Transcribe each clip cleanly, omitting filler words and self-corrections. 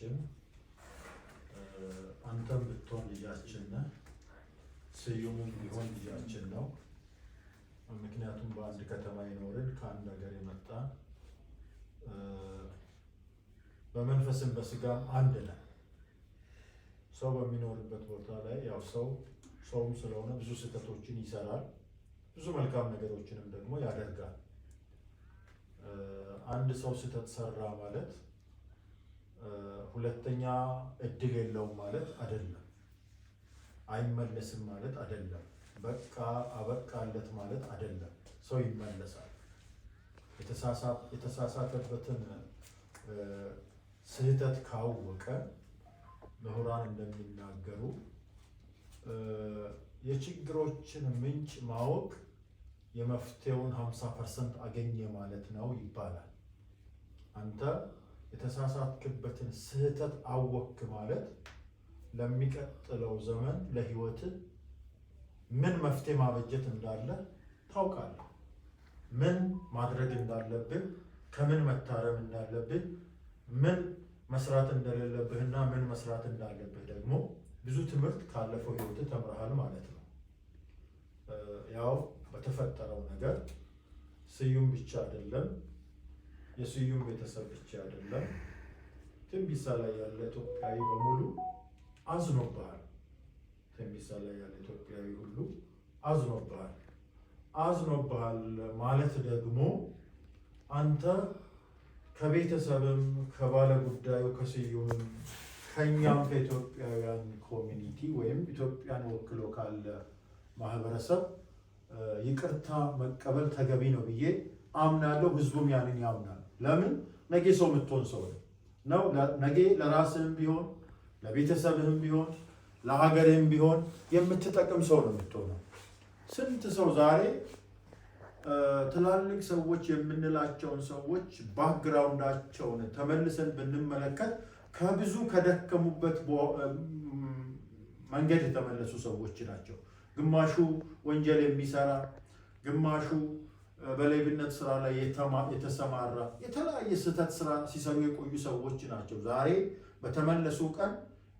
ልጃችን አንተም ብትሆን ልጃችን ነህ፣ ስዩምም ቢሆን ልጃችን ነው። ምክንያቱም በአንድ ከተማ የኖርን ከአንድ ሀገር የመጣን በመንፈስም በስጋም አንድ ነን። ሰው በሚኖርበት ቦታ ላይ ያው ሰውም ስለሆነ ብዙ ስህተቶችን ይሰራል፣ ብዙ መልካም ነገሮችንም ደግሞ ያደርጋል። አንድ ሰው ስህተት ሰራ ማለት ሁለተኛ እድል የለውም ማለት አይደለም። አይመለስም ማለት አይደለም። በቃ አበቃለት ማለት አይደለም። ሰው ይመለሳል። የተሳሳተበትን ስህተት ካወቀ ምሁራን እንደሚናገሩ የችግሮችን ምንጭ ማወቅ የመፍትሄውን 50% አገኘ ማለት ነው ይባላል። አንተ የተሳሳትክበትን ስህተት አወክ ማለት ለሚቀጥለው ዘመን ለህይወት ምን መፍትሄ ማበጀት እንዳለ ታውቃለህ። ምን ማድረግ እንዳለብህ፣ ከምን መታረም እንዳለብህ፣ ምን መስራት እንደሌለብህና ምን መስራት እንዳለብህ ደግሞ ብዙ ትምህርት ካለፈው ህይወት ተምረሃል ማለት ነው። ያው በተፈጠረው ነገር ስዩም ብቻ አይደለም፣ የስዩም ቤተሰብ ብቻ አይደለም፣ ትንቢሳ ላይ ያለ ኢትዮጵያዊ በሙሉ አዝኖብሃል። ትንቢሳ ላይ ያለ ኢትዮጵያዊ ሁሉ አዝኖብሃል። አዝኖብሃል ማለት ደግሞ አንተ ከቤተሰብም ከባለ ጉዳዩ ከስዩምም ከኛም ከኢትዮጵያውያን ኮሚኒቲ ወይም ኢትዮጵያን ወክሎ ካለ ማህበረሰብ ይቅርታ መቀበል ተገቢ ነው ብዬ አምናለሁ። ህዝቡም ያንን ያምናል። ለምን? ነገ ሰው የምትሆን ሰው ነው። ነገ ለራስህም ቢሆን ለቤተሰብህም ቢሆን ለሀገርህም ቢሆን የምትጠቅም ሰው ነው የምትሆነው። ስንት ሰው ዛሬ ትላልቅ ሰዎች የምንላቸውን ሰዎች ባክግራውንዳቸውን ተመልሰን ብንመለከት ከብዙ ከደከሙበት መንገድ የተመለሱ ሰዎች ናቸው። ግማሹ ወንጀል የሚሰራ፣ ግማሹ በሌብነት ስራ ላይ የተሰማራ፣ የተለያየ ስህተት ስራ ሲሰሩ የቆዩ ሰዎች ናቸው። ዛሬ በተመለሱ ቀን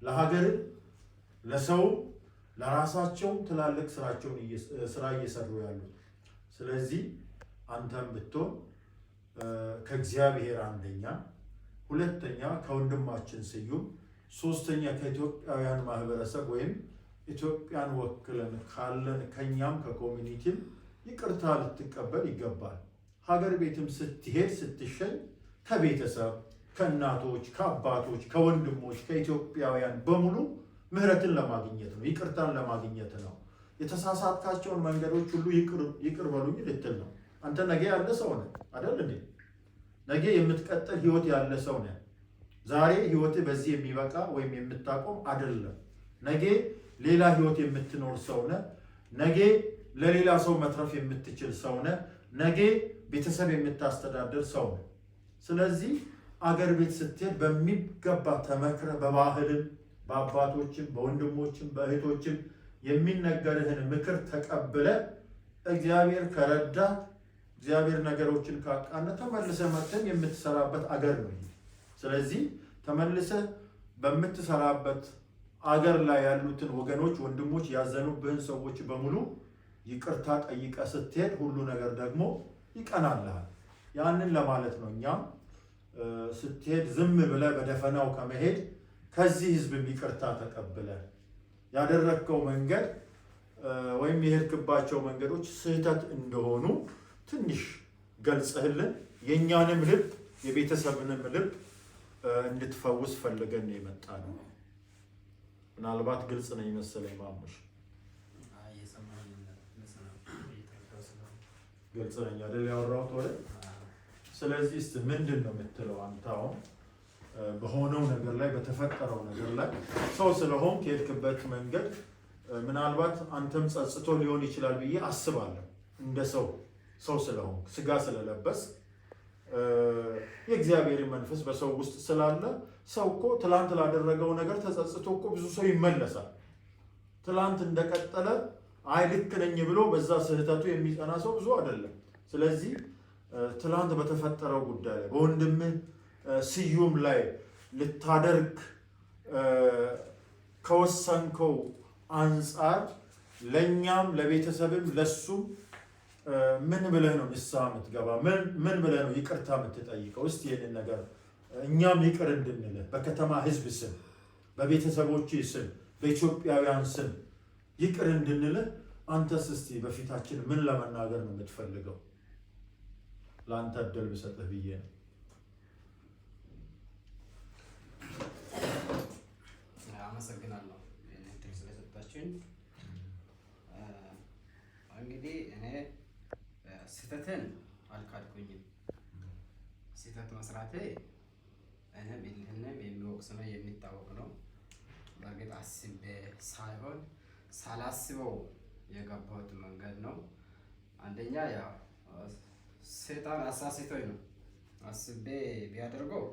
ለሀገር፣ ለሰው፣ ለራሳቸው ትላልቅ ስራ እየሰሩ ያሉት። ስለዚህ አንተም ብትሆን ከእግዚአብሔር አንደኛ፣ ሁለተኛ ከወንድማችን ስዩም፣ ሶስተኛ ከኢትዮጵያውያን ማህበረሰብ ወይም ኢትዮጵያን ወክለን ካለን ከኛም ከኮሚኒቲም ይቅርታ ልትቀበል ይገባል። ሀገር ቤትም ስትሄድ ስትሸኝ ከቤተሰብ ከእናቶች፣ ከአባቶች፣ ከወንድሞች፣ ከኢትዮጵያውያን በሙሉ ምህረትን ለማግኘት ነው፣ ይቅርታን ለማግኘት ነው። የተሳሳትካቸውን መንገዶች ሁሉ ይቅር በሉኝ ልትል ነው። አንተ ነገ ያለ ሰው ነህ አይደል እንዴ? ነገ የምትቀጥል ህይወት ያለ ሰው ነህ። ዛሬ ህይወት በዚህ የሚበቃ ወይም የምታቆም አይደለም። ነገ ሌላ ህይወት የምትኖር ሰው ነህ። ነገ ለሌላ ሰው መትረፍ የምትችል ሰው ነህ። ነገ ቤተሰብ የምታስተዳድር ሰው ነህ። ስለዚህ አገር ቤት ስትሄድ በሚገባ ተመክረ በባህልም በአባቶችም በወንድሞችም በእህቶችም የሚነገርህን ምክር ተቀብለ እግዚአብሔር ከረዳ እግዚአብሔር ነገሮችን ካቃነ ተመልሰ መጥተን የምትሰራበት አገር ነው። ስለዚህ ተመልሰ በምትሰራበት አገር ላይ ያሉትን ወገኖች፣ ወንድሞች፣ ያዘኑብህን ሰዎች በሙሉ ይቅርታ ጠይቀ ስትሄድ ሁሉ ነገር ደግሞ ይቀናልሃል። ያንን ለማለት ነው። እኛም ስትሄድ ዝም ብለ በደፈናው ከመሄድ ከዚህ ህዝብ ይቅርታ ተቀብለ ያደረግከው መንገድ ወይም የሄድክባቸው መንገዶች ስህተት እንደሆኑ ትንሽ ገልጸህልን የእኛንም ልብ የቤተሰብንም ልብ እንድትፈውስ ፈልገን የመጣ ነው። ምናልባት ግልጽ ነው ይመስለኝ ማሙሽ። ግልጽ ነኝ አይደል ያወራሁት ወደ። ስለዚህ እስቲ ምንድን ነው የምትለው አንተ አሁን በሆነው ነገር ላይ በተፈጠረው ነገር ላይ ሰው ስለሆን ከሄድክበት መንገድ ምናልባት አንተም ጸጽቶ ሊሆን ይችላል ብዬ አስባለሁ። እንደ ሰው ስለሆን ስጋ ስለለበስ የእግዚአብሔር መንፈስ በሰው ውስጥ ስላለ ሰው እኮ ትላንት ላደረገው ነገር ተጸጽቶ እኮ ብዙ ሰው ይመለሳል። ትላንት እንደቀጠለ አይ ልክ ነኝ ብሎ በዛ ስህተቱ የሚጸና ሰው ብዙ አይደለም። ስለዚህ ትላንት በተፈጠረው ጉዳይ ላይ በወንድምህ ስዩም ላይ ልታደርግ ከወሰንከው አንጻር ለኛም ለቤተሰብም ለሱም ምን ብለህ ነው ንስሐ የምትገባ? ምን ብለህ ነው ይቅርታ የምትጠይቀው? እስቲ ይሄንን ነገር እኛም ይቅር እንድንልህ በከተማ ህዝብ ስም፣ በቤተሰቦች ስም፣ በኢትዮጵያውያን ስም ይቅር እንድንልህ አንተስ እስቲ በፊታችን ምን ለመናገር ነው የምትፈልገው? ለአንተ እድል ብሰጥህ ብዬ ነው። አመሰግናለሁ እድል ስለሰጣችሁኝ። እንግዲህ እኔ ስህተትን አልካድኩኝም። ስህተት መስራቴ እኔም የሚወቅስ ነው የሚታወቅ ነው። በእርግጥ አስቤ ሳይሆን ሳላስበው የገባሁት መንገድ ነው። አንደኛ ያው ሰይጣን አሳስቶኝ ነው። አስቤ ቢያደርገው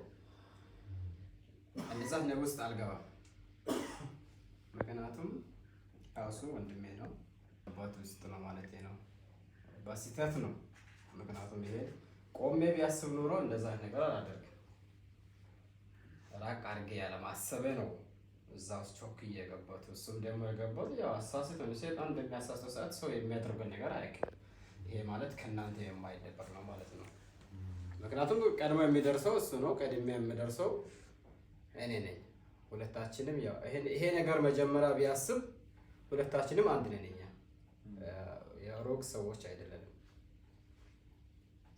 እንደዛ ነው ውስጥ አልገባም። ምክንያቱም እሱ ወንድሜ ነው፣ አባት ውስጥ ነው ማለት ነው። በስህተት ነው። ምክንያቱም ይሄ ቆሜ ቢያስብ ኖሮ እንደዛ ነገር አላደርግም። ራቅ አድርጌ ያለማሰቤ ነው እዛ ውስጥ ቾክ እየገባሁት። እሱም ደግሞ የገባው ያው አሳስቶ ነው። ሰይጣን በሚያሳስተው ሰዓት ሰው የሚያደርገው ነገር አያውቅም። ይሄ ማለት ከእናንተ የማይደበቅ ነው ማለት ነው። ምክንያቱም ቀድሞ የሚደርሰው እሱ ነው፣ ቀድሜ የምደርሰው እኔ ነኝ። ሁለታችንም ያው ይሄ ነገር መጀመሪያ ቢያስብ ሁለታችንም አንድ ነን። እኛ የሩቅ ሰዎች አይደለንም።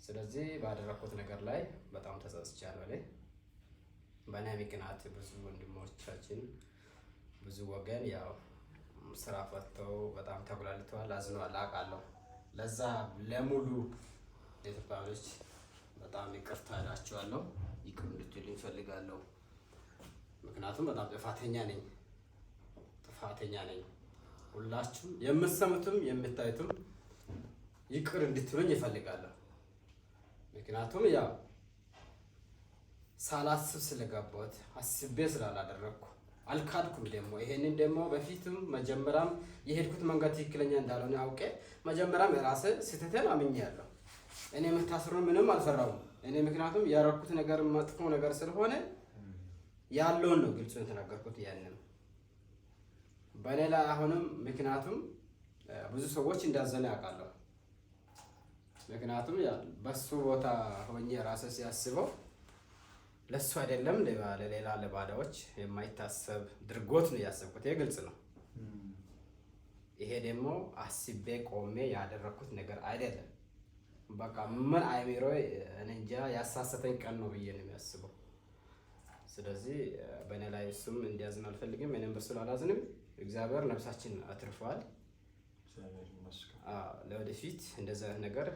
ስለዚህ ባደረኩት ነገር ላይ በጣም ተጸጽቻለሁ። እኔ በእኔ ምክንያት ብዙ ወንድሞቻችን ብዙ ወገን ያው ስራ ፈተው በጣም ተጉላልተዋል፣ አዝነዋል፣ አውቃለሁ። ለዛ ለሙሉ ኢትዮጵያውያን በጣም ይቅርታ እላቸዋለሁ። ይቅር እንድትሉኝ እፈልጋለሁ። ምክንያቱም በጣም ጥፋተኛ ነኝ። ሁላችሁም የምትሰሙትም የምታዩትም ይቅር እንድትሉኝ እፈልጋለሁ። ምክንያቱም ያው ሳላስብ ስለገባሁት አስቤ ስላላደረግኩ አልካድኩም። ደግሞ ይሄንን ደግሞ በፊትም መጀመሪያም የሄድኩት መንገድ ትክክለኛ እንዳልሆነ አውቄ መጀመሪያም የራሴ ስህተቴን አምኛለሁ። እኔ መታሰሩ ምንም አልፈራሁም። እኔ ምክንያቱም ያደረኩት ነገር መጥፎ ነገር ስለሆነ ያለውን ነው ግልጽ የተናገርኩት። ያንን በእኔ ላይ አሁንም ምክንያቱም ብዙ ሰዎች እንዳዘነ ያውቃለሁ። ምክንያቱም በሱ ቦታ ሆኜ ራሴ ሲያስበው ለሱ አይደለም ለሌላ ለባዳዎች የማይታሰብ ድርጎት ነው ያሰብኩት። ይሄ ግልጽ ነው። ይሄ ደግሞ አስቤ ቆሜ ያደረኩት ነገር አይደለም። በቃ ምን አይሚሮ እንጃ ያሳሰተኝ ቀን ነው ብዬ ነው የሚያስበው። ስለዚህ በእኔ ላይ እሱም እንዲያዝን አልፈልግም። እኔም በሱ አላዝንም። እግዚአብሔር ነፍሳችን አትርፏል። ለወደፊት እንደዛ ነገር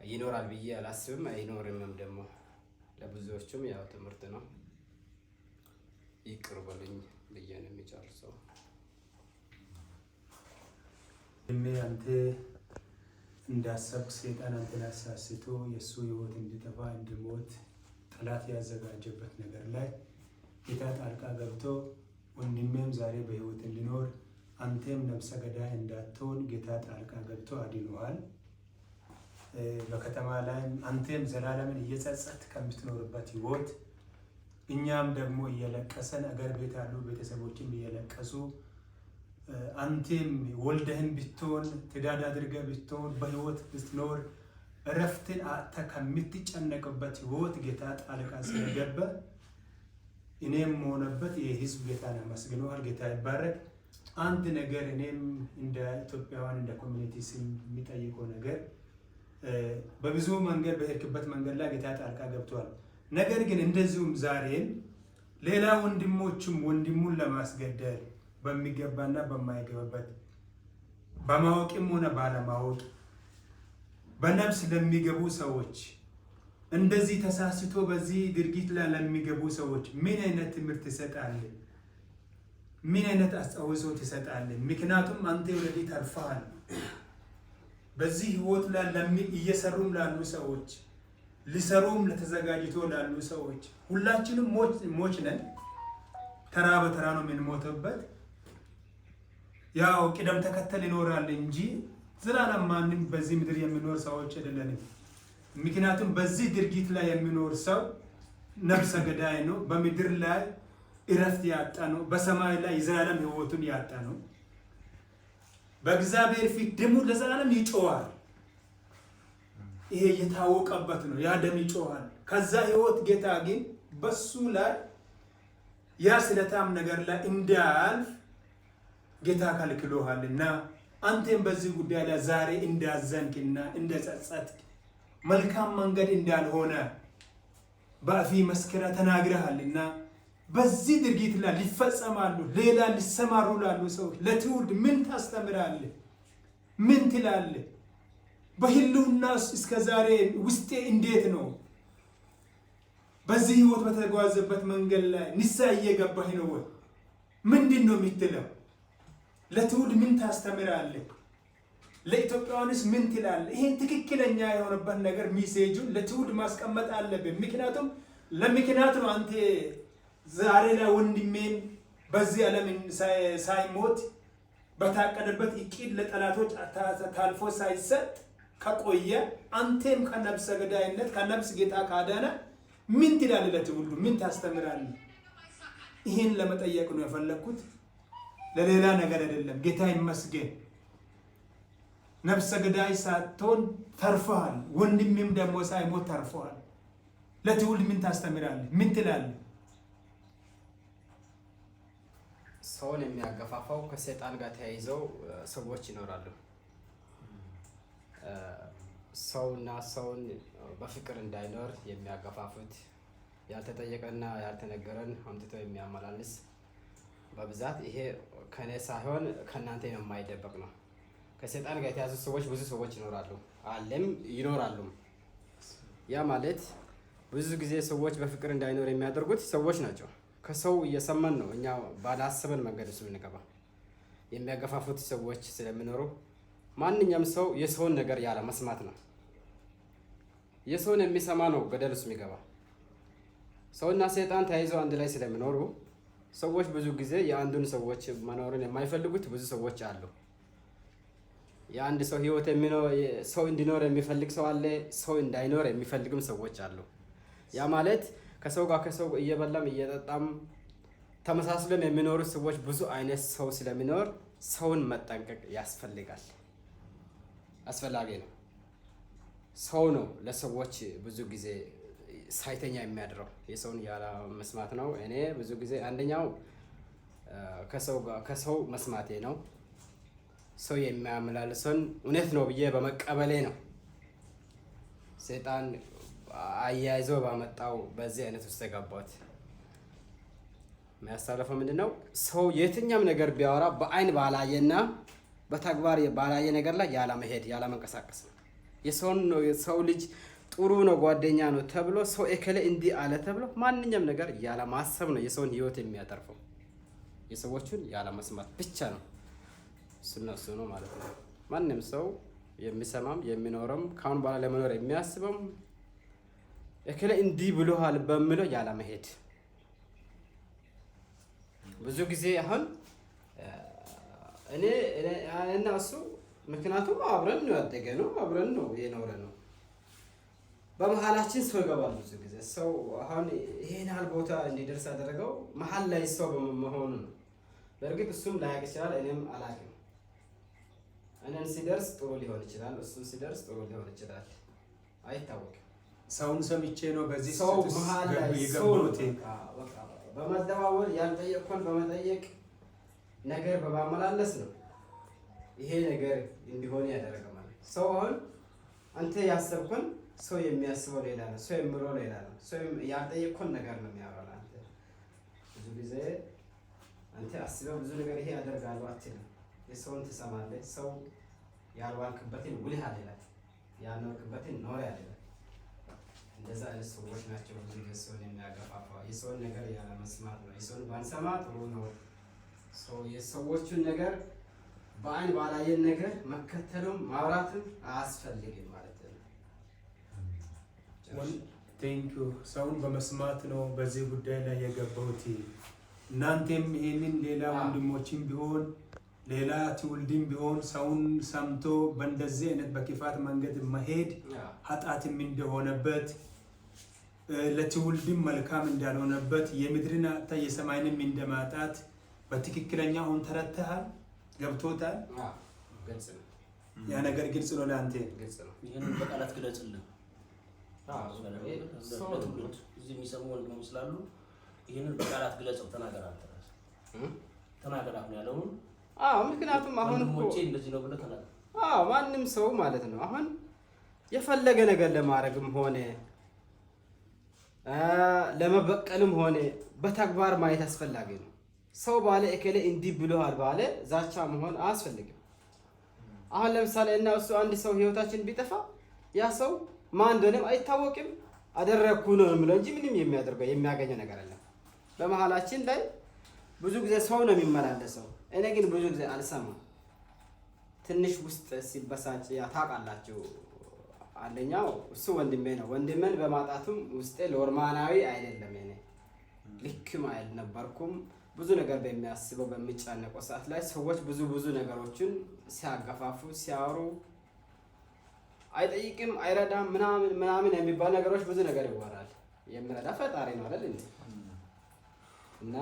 ይኖራል ብዬ አላስብም። አይኖርምም ደግሞ ለብዙዎቹም ያው ትምህርት ነው። ይቅር በሉኝ ብዬ ነው የሚጨርሰው። አንተ እንዳሰብክ ሰይጣን አንተን አሳስቶ የእሱ ህይወት እንዲጠፋ እንዲሞት ጠላት ያዘጋጀበት ነገር ላይ ጌታ ጣልቃ ገብቶ ወንድሜም ዛሬ በህይወት እንዲኖር አንተም ነፍሰ ገዳይ እንዳትሆን ጌታ ጣልቃ ገብቶ አድኖሃል። በከተማ ላይ አንተም ዘላለምን እየጸጸት ከምትኖርበት ህይወት እኛም ደግሞ እየለቀሰን አገር ቤት ያሉ ቤተሰቦችም እየለቀሱ አንተም ወልደህን ብትሆን ትዳር አድርገህ ብትሆን በህይወት ብትኖር እረፍትን አጥተህ ከምትጨነቅበት ህይወት ጌታ ጣልቃ ስለገባ እኔም ሆነበት የህዝብ ጌታን አመስግነዋል። ጌታ ይባረክ። አንድ ነገር እኔም እንደ ኢትዮጵያውያን እንደ ኮሚኒቲ ስም የሚጠይቀው ነገር በብዙ መንገድ በሄድክበት መንገድ ላይ ጌታ ጣልቃ ገብቷል። ነገር ግን እንደዚሁም ዛሬም ሌላ ወንድሞችም ወንድሙን ለማስገደል በሚገባና በማይገባበት በማወቅም ሆነ ባለማወቅ በነፍስ ለሚገቡ ሰዎች እንደዚህ ተሳስቶ በዚህ ድርጊት ላይ ለሚገቡ ሰዎች ምን አይነት ትምህርት ይሰጣል? ምን አይነት አስተዋጽኦ ይሰጣል? ምክንያቱም አንተ ወደዚህ ተርፈሃል። በዚህ ህይወት ላይ እየሰሩም ላሉ ሰዎች ሊሰሩም ለተዘጋጅቶ ላሉ ሰዎች ሁላችንም ሞች ነን። ተራ በተራ ነው የምንሞተበት። ያው ቅደም ተከተል ይኖራል እንጂ ዘላለም ማንም በዚህ ምድር የሚኖር ሰዎች አይደለንም። ምክንያቱም በዚህ ድርጊት ላይ የሚኖር ሰው ነፍሰ ገዳይ ነው። በምድር ላይ እረፍት ያጣ ነው። በሰማይ ላይ የዘላለም ሕይወቱን ያጣ ነው። በእግዚአብሔር ፊት ደሙ ለዘላለም ይጮሃል። ይሄ የታወቀበት ነው። ያ ደም ይጮሃል። ከዛ ሕይወት ጌታ ግን በሱ ላይ ያ ስለታም ነገር ላይ እንዳያልፍ ጌታ ከልክሎሃልና አንተም በዚህ ጉዳይ ላይ ዛሬ እንዳዘንክና እንደጸጸትክ መልካም መንገድ እንዳልሆነ በአፊ መስከረ ተናግረሃልና በዚህ ድርጊት ላይ ሊፈጸማሉ ሌላ ሊሰማሩ ላሉ ሰዎች ለትውልድ ምን ታስተምራለህ? ምን ትላለህ? በህልውና እስከ ዛሬ ውስጤ እንዴት ነው? በዚህ ህይወት በተጓዘበት መንገድ ላይ ንስሐ እየገባህ ነው ወይ? ምንድን ነው የምትለው? ለትውልድ ምን ታስተምራለህ? ለኢትዮጵያውያንስ ምን ትላለህ? ይሄን ትክክለኛ የሆነበት ነገር ሚሴጁን ለትውልድ ማስቀመጥ አለብን። ምክንያቱም ለምክንያት ነው አንተ ዛሬ ላይ ወንድሜን በዚህ ዓለም ሳይሞት በታቀደበት እቅድ ለጠላቶች ታልፎ ሳይሰጥ ከቆየ አንተም ከነፍሰ ገዳይነት ከነፍስ ጌታ ካዳነ ምን ትላለህ? ለትውልዱ ምን ታስተምራለህ? ይሄን ለመጠየቅ ነው የፈለኩት፣ ለሌላ ነገር አይደለም። ጌታ ይመስገን ነፍሰ ገዳይ ሳትሆን ተርፈሃል። ወንድሜም ደግሞ ሳይሞት ተርፈዋል። ለትውልድ ምን ታስተምራለህ? ምን ትላለህ? ሰውን የሚያገፋፋው ከሰይጣን ጋር ተያይዘው ሰዎች ይኖራሉ። ሰውና ሰውን በፍቅር እንዳይኖር የሚያገፋፉት ያልተጠየቀና ያልተነገረን አምጥቶ የሚያመላልስ በብዛት ይሄ ከኔ ሳይሆን ከእናንተ የማይደበቅ ነው። ከሰይጣን ጋር የተያዙ ሰዎች ብዙ ሰዎች ይኖራሉ፣ አለም ይኖራሉ። ያ ማለት ብዙ ጊዜ ሰዎች በፍቅር እንዳይኖር የሚያደርጉት ሰዎች ናቸው። ከሰው እየሰማን ነው እኛ ባላሰበን መንገድ እሱ እንገባ የሚያገፋፉት ሰዎች ስለሚኖሩ ማንኛውም ሰው የሰውን ነገር ያለ መስማት ነው። የሰውን የሚሰማ ነው ገደል ውስጥ የሚገባ። ሰውና ሰይጣን ተያይዘው አንድ ላይ ስለሚኖሩ ሰዎች ብዙ ጊዜ የአንዱን ሰዎች መኖርን የማይፈልጉት ብዙ ሰዎች አሉ። የአንድ ሰው ህይወት ሰው እንዲኖር የሚፈልግ ሰው አለ፣ ሰው እንዳይኖር የሚፈልግም ሰዎች አሉ። ያ ማለት ከሰው ጋር ከሰው እየበላም እየጠጣም ተመሳስሎም የሚኖሩ ሰዎች ብዙ አይነት ሰው ስለሚኖር ሰውን መጠንቀቅ ያስፈልጋል፣ አስፈላጊ ነው። ሰው ነው ለሰዎች ብዙ ጊዜ ሳይተኛ የሚያድረው፣ የሰውን ያለ መስማት ነው። እኔ ብዙ ጊዜ አንደኛው ከሰው መስማቴ ነው። ሰው የሚያመላልሰን እውነት ነው ብዬ በመቀበሌ ነው። ሰይጣን አያይዞ ባመጣው በዚህ አይነት ውስጥ የገባሁት የሚያሳልፈው ምንድን ነው? ሰው የትኛም ነገር ቢያወራ በአይን ባላየና በተግባር ባላየ ነገር ላይ ያለመሄድ ያለመንቀሳቀስ ነው። የሰው ልጅ ጥሩ ነው ጓደኛ ነው ተብሎ ሰው እከለ እንዲህ አለ ተብሎ ማንኛውም ነገር ያለማሰብ ነው የሰውን ህይወት የሚያተርፈው። የሰዎቹን ያለመስማት ብቻ ነው። እሱ ነው ማለት ነው። ማንም ሰው የሚሰማም የሚኖረም ካሁን በኋላ ለመኖር የሚያስበም እከለ እንዲህ ብሎሃል በሚለው ያለመሄድ። ብዙ ጊዜ አሁን እኔ እና እሱ ምክንያቱም አብረን ነው ያደገ ነው፣ አብረን ነው የኖረ ነው። በመሀላችን ሰው ይገባል። ብዙ ጊዜ ሰው አሁን ይሄን ያህል ቦታ እንዲደርስ ያደረገው መሀል ላይ ሰው በመሆኑ ነው። በእርግጥ እሱም ላያውቅ ይችላል፣ እኔም አላውቅም። እኔን ሲደርስ ጥሩ ሊሆን ይችላል፣ እሱን ሲደርስ ጥሩ ሊሆን ይችላል፣ አይታወቅም። ሰውን ሰምቼ ነው በዚህ ሰው መሀል ላይ የገባሁት። በመደዋወል ያልጠየቅኩን በመጠየቅ ነገር በማመላለስ ነው ይሄ ነገር እንዲሆን ያደረገ ማለት። ሰው አሁን አንተ ያሰብኩን ሰው የሚያስበው ሌላ ነው፣ ሰው የሚለው ሌላ ነው። ሰው ያልጠየቅኩን ነገር ነው የሚያወራ። አንተ ብዙ ጊዜ አንተ አስበው ብዙ ነገር ይሄ ያደርጋሉ አትልም። የሰውን ትሰማለህ። ሰው ያልዋልክበትን ውልህ አይደለም፣ ያልኖርክበትን ኖር አይደለም። እንደዛ አይነት ሰዎች ናቸው ብዙ ጊዜ ሰውን የሚያገፋፋ። የሰውን ነገር ያለ መስማት ነው። የሰውን ባንሰማ ጥሩ ነው። ሰው የሰዎቹን ነገር በአይን ባላየን ነገር መከተሉም ማውራትም አያስፈልግም ማለት ነው። ቴንክ ዩ። ሰውን በመስማት ነው በዚህ ጉዳይ ላይ የገባሁት። እናንተም ይሄንን ሌላ ወንድሞችም ቢሆን ሌላ ትውልድም ቢሆን ሰውን ሰምቶ በእንደዚህ አይነት በክፋት መንገድ መሄድ ኃጢአትም እንደሆነበት ለትውልድም መልካም እንዳልሆነበት የምድርን አጥታ የሰማይንም እንደማጣት በትክክለኛ አሁን ተረድተሃል? ገብቶታል? ግልጽ ነው። ያ ነገር ግልጽ ነው ለአንተ? ግልጽ ነው። ይህንን በቃላት ግለጽልን። እዚህ የሚሰሙ ወንድሞች ስላሉ ይህንን በቃላት ግለጸው። ተናገር አንተ ራስህ ተናገር። አሁን ያለውን ምክንያቱም አሁን እኮ እንደዚህ ነው ብለህ ተናገር። ማንም ሰው ማለት ነው አሁን የፈለገ ነገር ለማድረግም ሆነ ለመበቀልም ሆነ በተግባር ማየት አስፈላጊ ነው። ሰው ባለ እከሌ እንዲህ ብሎሃል ባለ ዛቻ መሆን አያስፈልግም። አሁን ለምሳሌ እና እሱ አንድ ሰው ህይወታችን ቢጠፋ ያ ሰው ማን እንደሆነም አይታወቅም። አደረኩ ነው የምለው እንጂ ምንም የሚያደርገው የሚያገኘው ነገር አለ። በመሀላችን ላይ ብዙ ጊዜ ሰው ነው የሚመላለሰው። እኔ ግን ብዙ ጊዜ አልሰማም። ትንሽ ውስጥ ሲበሳጭ ታውቃላችሁ። አንደኛው እሱ ወንድሜ ነው። ወንድሜን በማጣቱም ውስጤ ሎርማናዊ አይደለም። እኔ ልክም አልነበርኩም። ብዙ ነገር በሚያስበው በሚጫነቀው ሰዓት ላይ ሰዎች ብዙ ነገሮችን ሲያገፋፉ ሲያወሩ አይጠይቅም፣ አይረዳም፣ ምናምን የሚባል ነገሮች ብዙ ነገር ይወራል። የሚረዳ ፈጣሪ ነው አይደል እንዴ? እና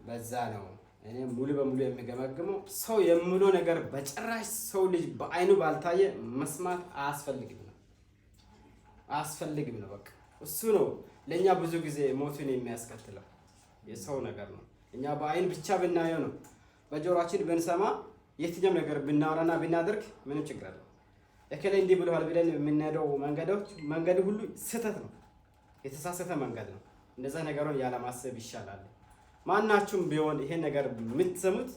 በዛ ነው እኔ ሙሉ በሙሉ የሚገመግመው። ሰው የሚለው ነገር በጭራሽ ሰው ልጅ በአይኑ ባልታየ መስማት አያስፈልግም ነው በቃ። እሱ ነው ለኛ ብዙ ጊዜ ሞቱን የሚያስከትለው የሰው ነገር ነው። እኛ በአይን ብቻ ብናየው ነው፣ በጆሮአችን ብንሰማ የትኛም ነገር ብናወራና ብናደርግ ምንም ችግር አለ። እከሌ እንዲህ ብለዋል ብለን የምንሄደው መንገድ ሁሉ ስህተት ነው፣ የተሳሳተ መንገድ ነው። እንደዛ ነገሩን ያለማሰብ ይሻላል። ማናችሁም ቢሆን ይሄን ነገር የምትሰሙት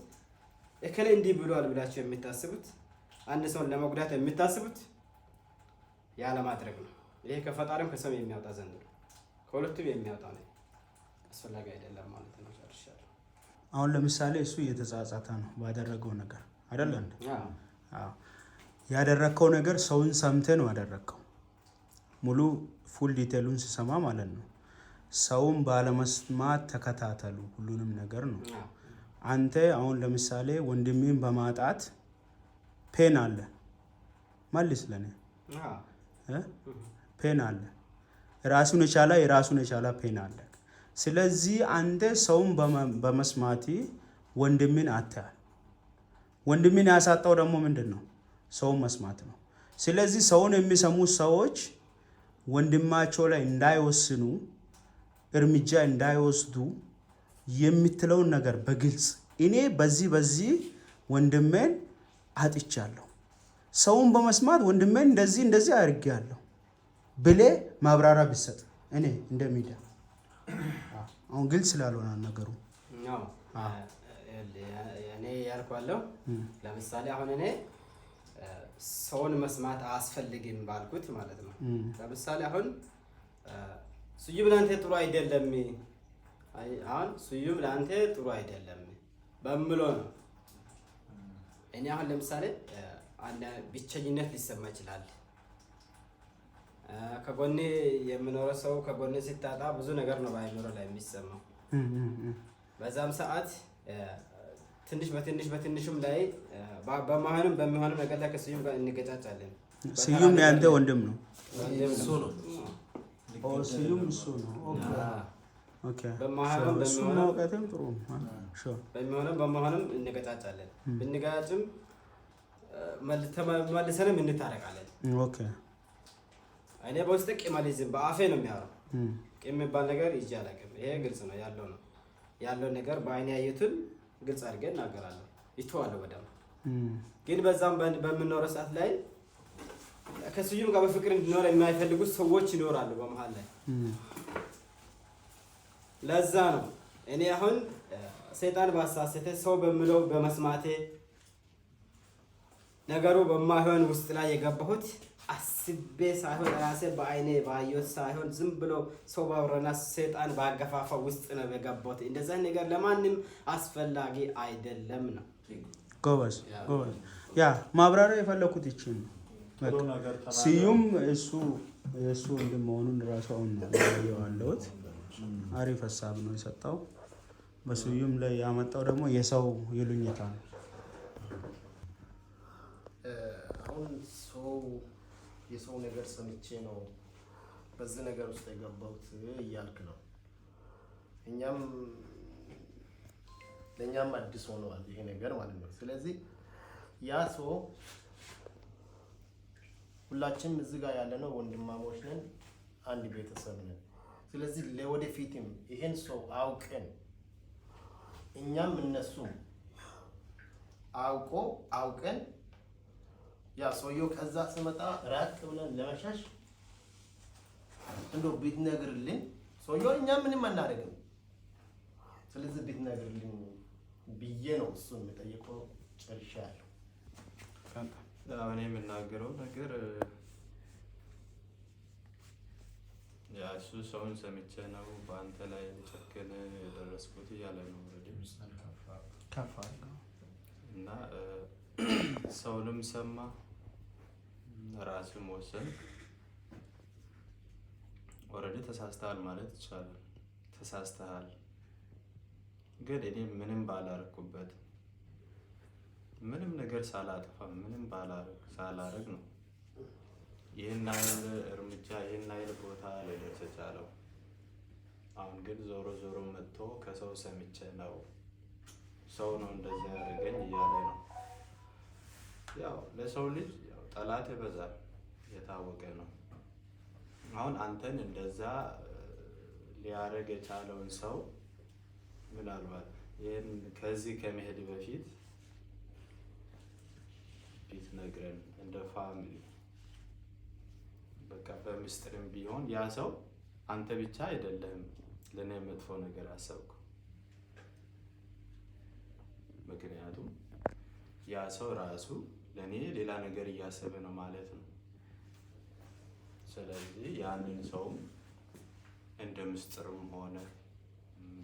እከሌ እንዲህ ብለዋል ብላችሁ የምታስቡት አንድ ሰውን ለመጉዳት የምታስቡት ያለማድረግ ነው። ይሄ ከፈጣሪም ከሰው የሚያወጣ ዘንድ ነው፣ ከሁለቱም የሚያወጣ ነው። አስፈላጊ አይደለም ማለት ነው። ጨርሻለሁ። አሁን ለምሳሌ እሱ እየተጻጻተ ነው ባደረገው ነገር አይደል እንዴ? አዎ። ያደረከው ነገር ሰውን ሰምተህ ነው ያደረከው። ሙሉ ፉል ዲቴሉን ሲሰማ ማለት ነው። ሰውን ባለመስማት ተከታተሉ ሁሉንም ነገር ነው። አንተ አሁን ለምሳሌ ወንድሜን በማጣት ፔን አለ መልስ ለኔ ፔን አለ፣ የራሱን የቻለ ፔን አለ። ስለዚህ አንተ ሰውን በመስማት ወንድሜን አጥተሃል። ወንድሜን ያሳጣው ደግሞ ምንድን ነው? ሰውን መስማት ነው። ስለዚህ ሰውን የሚሰሙ ሰዎች ወንድማቸው ላይ እንዳይወስኑ እርምጃ እንዳይወስዱ የምትለውን ነገር በግልጽ እኔ በዚህ ወንድሜን አጥቻለሁ፣ ሰውን በመስማት ወንድሜን እንደዚህ አድርጌያለሁ ብለህ ማብራሪያ ብትሰጥ እኔ እንደሚዲያ አሁን ግልጽ ስላልሆነ ነገሩ እኔ ያልኳለሁ። ለምሳሌ አሁን እኔ ሰውን መስማት አያስፈልግም ባልኩት ማለት ነው። ለምሳሌ አሁን ስዩም ለአንተ ጥሩ አይደለም፣ አሁን ስዩም ለአንተ ጥሩ አይደለም በምለው ነው። እኔ አሁን ለምሳሌ ብቸኝነት ሊሰማ ይችላል። ከጎኔ የምኖረው ሰው ከጎኔ ሲታጣ ብዙ ነገር ነው በአይምሮ ላይ የሚሰማው። በዛም ሰዓት በትንሹም ላይ በመሀልም በሚሆንም ነገር ላይ ከስዩም ጋር እንገጫጫለን። ስዩም ያንተ ወንድም ነው? እሱ ነው። ስዩም እሱ ነው። ኦኬ። በመሀልም በመሆንም እንገጫጫለን። ብንገጫጭም መልሰንም እንታረቃለን። ኦኬ። እኔ በውስጥ ቂም አልይዝም፣ በአፌ ነው የሚያወራው። ቂም የሚባል ነገር ይዤ አላውቅም። ይሄ ግልጽ ነው ያለው ነገር በአይኔ ያየሁትን ግልጽ አድርጌ እናገራለሁ፣ ይተዋለሁ በደምብ። ግን በዛም በምንኖረው ሰዓት ላይ ከስዩም ጋር በፍቅር እንድኖር የማይፈልጉት ሰዎች ይኖራሉ በመሀል ላይ። ለዛ ነው እኔ አሁን ሰይጣን ባሳሰተ ሰው በምለው በመስማቴ ነገሩ በማይሆን ውስጥ ላይ የገባሁት አስቤ ሳይሆን ራሴ በአይኔ ባየሁት ሳይሆን ዝም ብሎ ሰው ባወራና ሰይጣን ባገፋፋ ውስጥ ነው የገባሁት። እንደዛ ነገር ለማንም አስፈላጊ አይደለም ነው። ጎበዝ። ያ ማብራሪያ የፈለኩት ይችላል። ስዩም እሱ ወንድም መሆኑን ራሱ አሁን ያለሁት አሪፍ ሀሳብ ነው የሰጠው። በስዩም ላይ ያመጣው ደግሞ የሰው ይሉኝታ ነው። አሁን የሰው ነገር ሰምቼ ነው በዚህ ነገር ውስጥ የገባሁት እያልክ ነው። እኛም ለእኛም አዲስ ሆነዋል ይሄ ነገር ማለት ነው። ስለዚህ ያ ሰው ሁላችንም እዚህ ጋር ያለነው ወንድማሞች ነን፣ አንድ ቤተሰብ ነን። ስለዚህ ለወደፊትም ይሄን ሰው አውቀን እኛም እነሱም አውቀን ያ ሰውየው ከዛ ስመጣ ራቅ ብለን ለመሻሽ እንደው ቢትነግርልን ሰውየው እኛ ምንም አናደርግም። ስለዚህ ቢትነግርልን ብዬ ነው እሱን የምጠይቀው። ጨርሻለሁ። እኔ የምናገረው ነገር ያ እሱ ሰውን ሰምቼ ነው በአንተ ላይ ጨክን የደረስኩት እያለ ነው ከፋ እና ሰውንም ሰማ ራስም ወሰን ኦልሬዲ ተሳስተሃል ማለት ይቻላል። ተሳስተሃል፣ ግን እኔ ምንም ባላረኩበት ምንም ነገር ሳላጠፋ ምንም ሳላረግ ነው ይህን አይል እርምጃ ይህን አይል ቦታ ሊደርስ የቻለው። አሁን ግን ዞሮ ዞሮ መጥቶ ከሰው ሰምቼ ነው ሰው ነው እንደዚህ ያደርገኝ እያለ ነው። ያው ለሰው ልጅ ያው ጠላት ይበዛል፣ የታወቀ ነው። አሁን አንተን እንደዛ ሊያደርግ የቻለውን ሰው ምናልባት ይህን ከዚህ ከመሄድ በፊት ቢትነግረን እንደ ፋሚሊ በቃ በምስጢርም ቢሆን ያ ሰው አንተ ብቻ አይደለህም ለኔ መጥፎ ነገር አሰብኩ። ምክንያቱም ያ ሰው ራሱ ለኔ ሌላ ነገር እያሰበ ነው ማለት ነው። ስለዚህ ያንን ሰው እንደ ምስጢርም ሆነ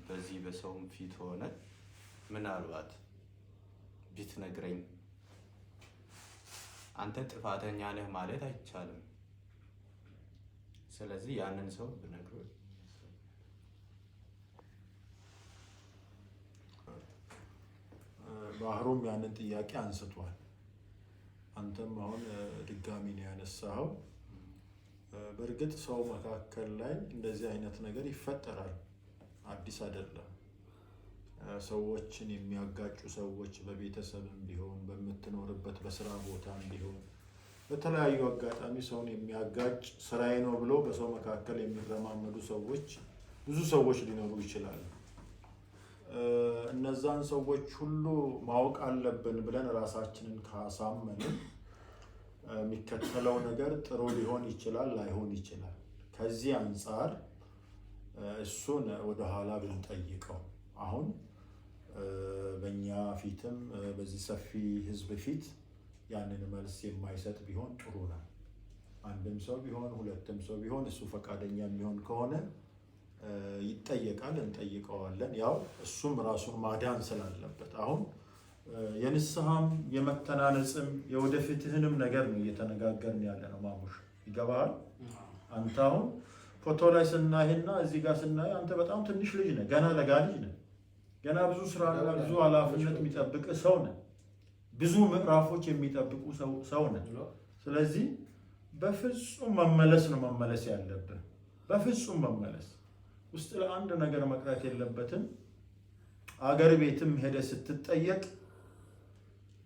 በዚህ በሰውም ፊት ሆነ ምናልባት ቢትነግረኝ አንተ ጥፋተኛ ነህ ማለት አይቻልም። ስለዚህ ያንን ሰው ብነግረው ባህሩም ያንን ጥያቄ አንስቷል። አንተም አሁን ድጋሚ ነው ያነሳኸው። በእርግጥ ሰው መካከል ላይ እንደዚህ አይነት ነገር ይፈጠራል፣ አዲስ አይደለም። ሰዎችን የሚያጋጩ ሰዎች በቤተሰብም ቢሆን በምትኖርበት በስራ ቦታም ቢሆን በተለያዩ አጋጣሚ ሰውን የሚያጋጭ ስራዬ ነው ብሎ በሰው መካከል የሚረማመዱ ሰዎች ብዙ ሰዎች ሊኖሩ ይችላሉ። እነዛን ሰዎች ሁሉ ማወቅ አለብን ብለን ራሳችንን ካሳመንን የሚከተለው ነገር ጥሩ ሊሆን ይችላል፣ ላይሆን ይችላል። ከዚህ አንጻር እሱን ወደ ኋላ ብንጠይቀው አሁን በእኛ ፊትም በዚህ ሰፊ ህዝብ ፊት ያንን መልስ የማይሰጥ ቢሆን ጥሩ ነው። አንድም ሰው ቢሆን ሁለትም ሰው ቢሆን እሱ ፈቃደኛ የሚሆን ከሆነ ይጠየቃል፣ እንጠይቀዋለን። ያው እሱም ራሱን ማዳን ስላለበት አሁን የንስሐም የመተናነጽም የወደፊትህንም ነገር ነው እየተነጋገርን ያለ ነው። ማሙሽ ይገባሃል? አንተ አሁን ፎቶ ላይ ስናይና እዚህ ጋር ስናይ አንተ በጣም ትንሽ ልጅ ነህ፣ ገና ለጋ ልጅ ነህ። ገና ብዙ ስራና ብዙ ኃላፊነት የሚጠብቅ ሰው ነህ። ብዙ ምዕራፎች የሚጠብቁ ሰው ነህ። ስለዚህ በፍጹም መመለስ ነው መመለስ ያለብህ። በፍጹም መመለስ ውስጥ ለአንድ ነገር መቅረት የለበትም። አገር ቤትም ሄደ ስትጠየቅ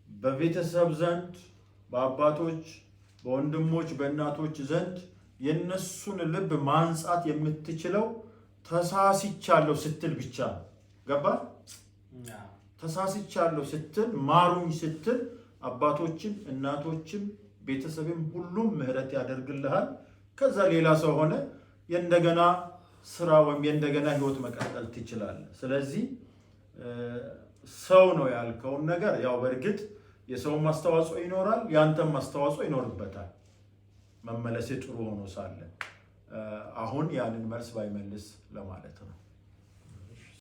በቤተሰብ ዘንድ በአባቶች በወንድሞች በእናቶች ዘንድ የነሱን ልብ ማንጻት የምትችለው ተሳስቻለሁ ስትል ብቻ ነው። ገባ? ተሳስቻለሁ ስትል ማሩኝ ስትል አባቶችም እናቶችም ቤተሰብም ሁሉም ምህረት ያደርግልሃል። ከዛ ሌላ ሰው ሆነ የእንደገና ስራ ወይም የእንደገና ህይወት መቀጠል ትችላለህ። ስለዚህ ሰው ነው ያልከውን ነገር ያው በእርግጥ የሰውም አስተዋጽኦ ይኖራል፣ ያንተም አስተዋጽኦ ይኖርበታል። መመለሴ ጥሩ ሆኖ ሳለ አሁን ያንን መልስ ባይመልስ ለማለት ነው።